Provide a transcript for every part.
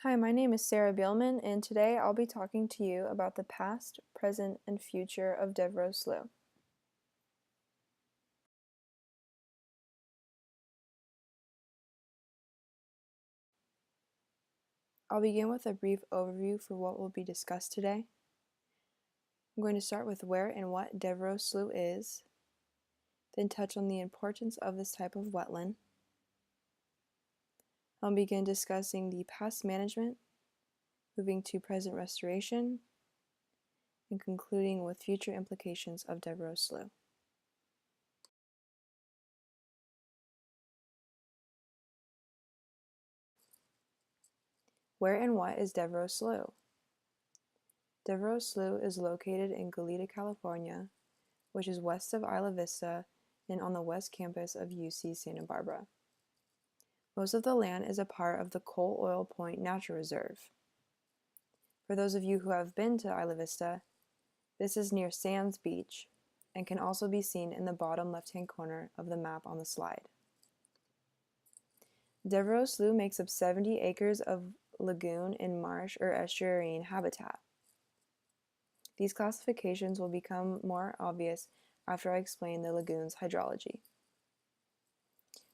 Hi, my name is Sarah Bielman, and today I'll be talking to you about the past, present, and future of Devereux Slough. I'll begin with a brief overview for what will be discussed today. I'm going to start with where and what Devereux Slough is, then touch on the importance of this type of wetland. I'll begin discussing the past management, moving to present restoration, and concluding with future implications of Devereux Slough. Where and what is Devereux Slough? Devereux Slough is located in Goleta, California, which is west of Isla Vista and on the west campus of UC Santa Barbara. Most of the land is a part of the Coal Oil Point Natural Reserve. For those of you who have been to Isla Vista, this is near Sands Beach and can also be seen in the bottom left-hand corner of the map on the slide. Devereux Slough makes up 70 acres of lagoon and marsh or estuarine habitat. These classifications will become more obvious after I explain the lagoon's hydrology.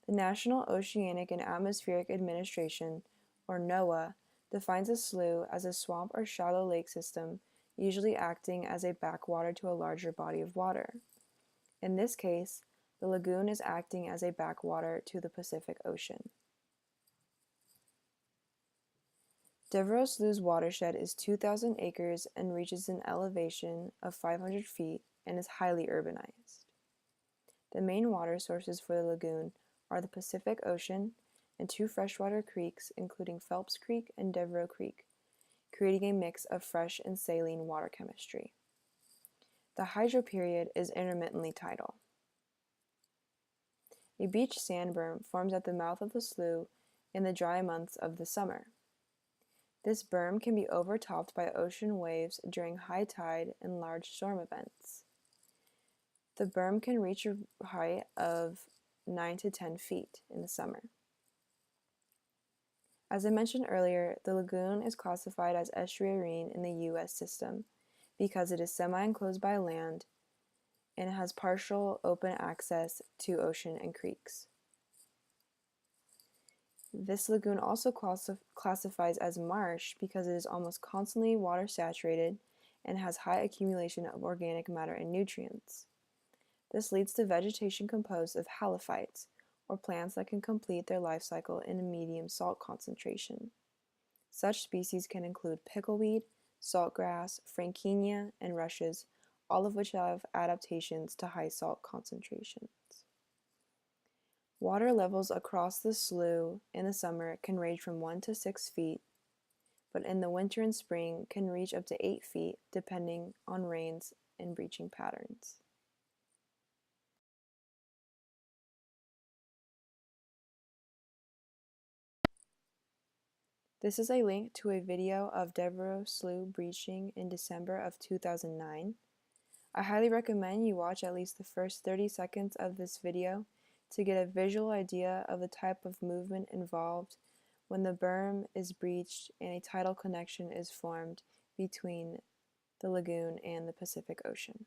The National Oceanic and Atmospheric Administration, or NOAA, defines a slough as a swamp or shallow lake system, usually acting as a backwater to a larger body of water. In this case, the lagoon is acting as a backwater to the Pacific Ocean. Devereux Slough's watershed is 2,000 acres and reaches an elevation of 500 feet and is highly urbanized. The main water sources for the lagoon are the Pacific Ocean and two freshwater creeks, including Phelps Creek and Devereux Creek, creating a mix of fresh and saline water chemistry. The hydro period is intermittently tidal. A beach sand berm forms at the mouth of the slough in the dry months of the summer. This berm can be overtopped by ocean waves during high tide and large storm events. The berm can reach a height of 9 to 10 feet in the summer. As I mentioned earlier, the lagoon is classified as estuarine in the U.S. system because it is semi-enclosed by land and has partial open access to ocean and creeks. This lagoon also classifies as marsh because it is almost constantly water saturated and has high accumulation of organic matter and nutrients. This leads to vegetation composed of halophytes, or plants that can complete their life cycle in a medium salt concentration. Such species can include pickleweed, saltgrass, frankinia, and rushes, all of which have adaptations to high salt concentrations. Water levels across the slough in the summer can range from 1 to 6 feet, but in the winter and spring can reach up to 8 feet depending on rains and breaching patterns. This is a link to a video of Devereux Slough breaching in December of 2009. I highly recommend you watch at least the first 30 seconds of this video to get a visual idea of the type of movement involved when the berm is breached and a tidal connection is formed between the lagoon and the Pacific Ocean.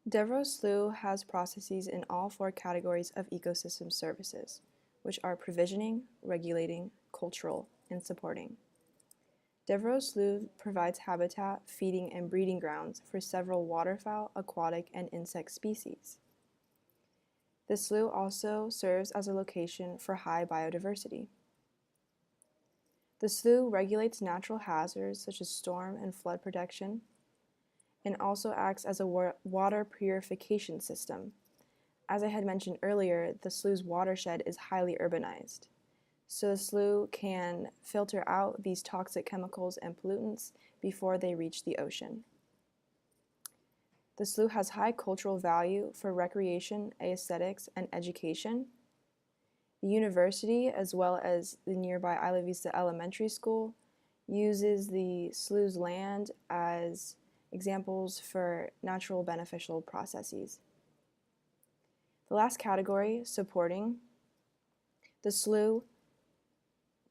Devereux Slough has processes in all four categories of ecosystem services, which are provisioning, regulating, cultural, and supporting. Devereux Slough provides habitat, feeding, and breeding grounds for several waterfowl, aquatic, and insect species. The slough also serves as a location for high biodiversity. The slough regulates natural hazards such as storm and flood protection, and also acts as a water purification system. As I had mentioned earlier, the slough's watershed is highly urbanized. So the slough can filter out these toxic chemicals and pollutants before they reach the ocean. The slough has high cultural value for recreation, aesthetics, and education. The university, as well as the nearby Isla Vista Elementary School, uses the slough's land as examples for natural beneficial processes. The last category, supporting. The slough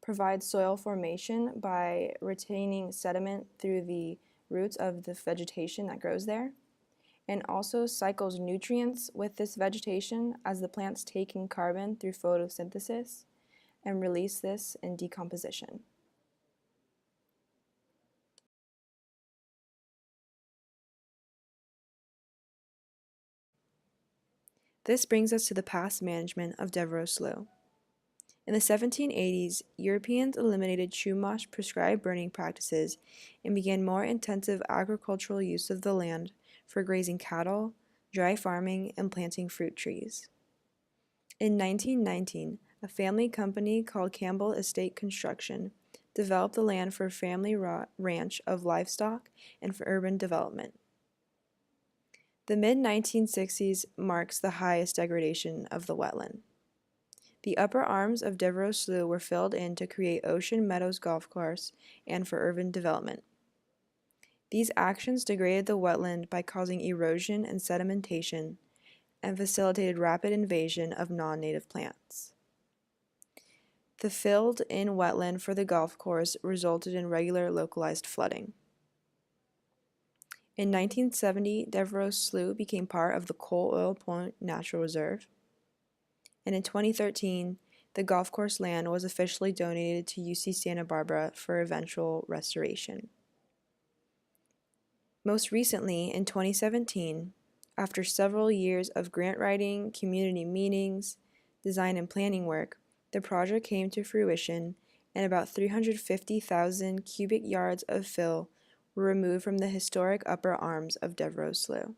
provides soil formation by retaining sediment through the roots of the vegetation that grows there, and also cycles nutrients with this vegetation as the plants take in carbon through photosynthesis and release this in decomposition. This brings us to the past management of Devereux Slough. In the 1780s, Europeans eliminated Chumash prescribed burning practices and began more intensive agricultural use of the land for grazing cattle, dry farming, and planting fruit trees. In 1919, a family company called Campbell Estate Construction developed the land for a family ranch of livestock and for urban development. The mid-1960s marks the highest degradation of the wetland. The upper arms of Devereux Slough were filled in to create Ocean Meadows Golf Course and for urban development. These actions degraded the wetland by causing erosion and sedimentation and facilitated rapid invasion of non-native plants. The filled-in wetland for the golf course resulted in regular localized flooding. In 1970, Devereux Slough became part of the Coal Oil Point Natural Reserve. And in 2013, the golf course land was officially donated to UC Santa Barbara for eventual restoration. Most recently, in 2017, after several years of grant writing, community meetings, design and planning work, the project came to fruition and about 350,000 cubic yards of fill were removed from the historic upper arms of Devereux Slough.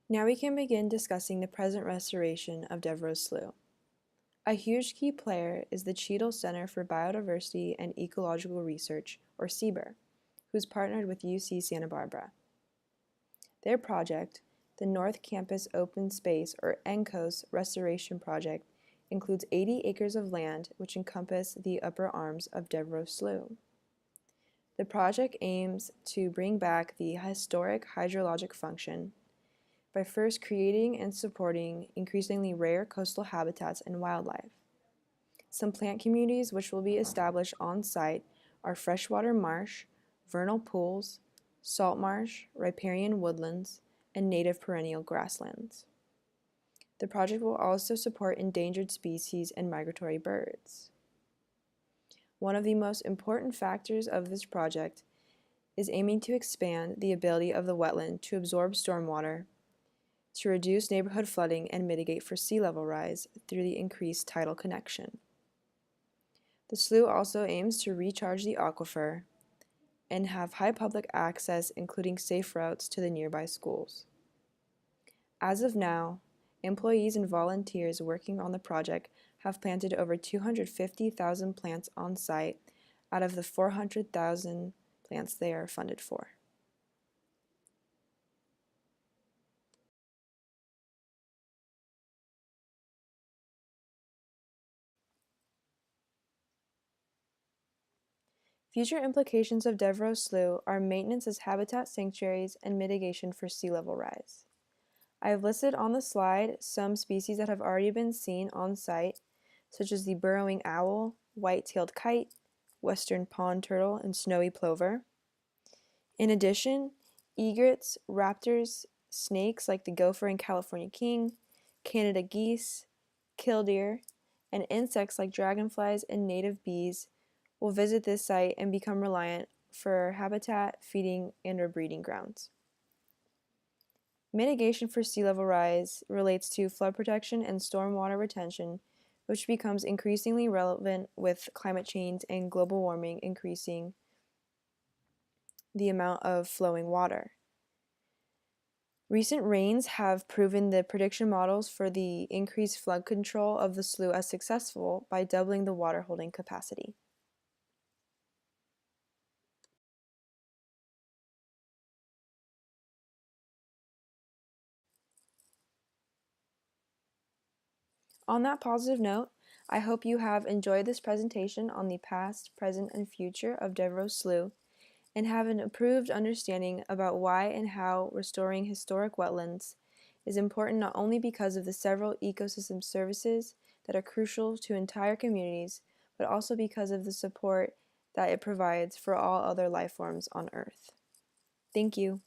Now we can begin discussing the present restoration of Devereux Slough. A huge key player is the Cheadle Center for Biodiversity and Ecological Research, or CBER, who's partnered with UC Santa Barbara. Their project, the North Campus Open Space, or NCOS Restoration Project, includes 80 acres of land which encompass the upper arms of Devereux Slough. The project aims to bring back the historic hydrologic function by first creating and supporting increasingly rare coastal habitats and wildlife. Some plant communities which will be established on site are freshwater marsh, vernal pools, salt marsh, riparian woodlands, and native perennial grasslands. The project will also support endangered species and migratory birds. One of the most important factors of this project is aiming to expand the ability of the wetland to absorb stormwater, to reduce neighborhood flooding and mitigate for sea level rise through the increased tidal connection. The slough also aims to recharge the aquifer and have high public access, including safe routes to the nearby schools. As of now, employees and volunteers working on the project have planted over 250,000 plants on site out of the 400,000 plants they are funded for. Future implications of Devereux Slough are maintenance as habitat sanctuaries and mitigation for sea level rise. I have listed on the slide some species that have already been seen on site, such as the burrowing owl, white-tailed kite, western pond turtle, and snowy plover. In addition, egrets, raptors, snakes like the gopher and California king, Canada geese, killdeer, and insects like dragonflies and native bees will visit this site and become reliant for habitat, feeding, and/or breeding grounds. Mitigation for sea level rise relates to flood protection and stormwater retention, which becomes increasingly relevant with climate change and global warming increasing the amount of flowing water. Recent rains have proven the prediction models for the increased flood control of the slough as successful by doubling the water holding capacity. On that positive note, I hope you have enjoyed this presentation on the past, present, and future of Devereux Slough and have an improved understanding about why and how restoring historic wetlands is important not only because of the several ecosystem services that are crucial to entire communities, but also because of the support that it provides for all other life forms on Earth. Thank you.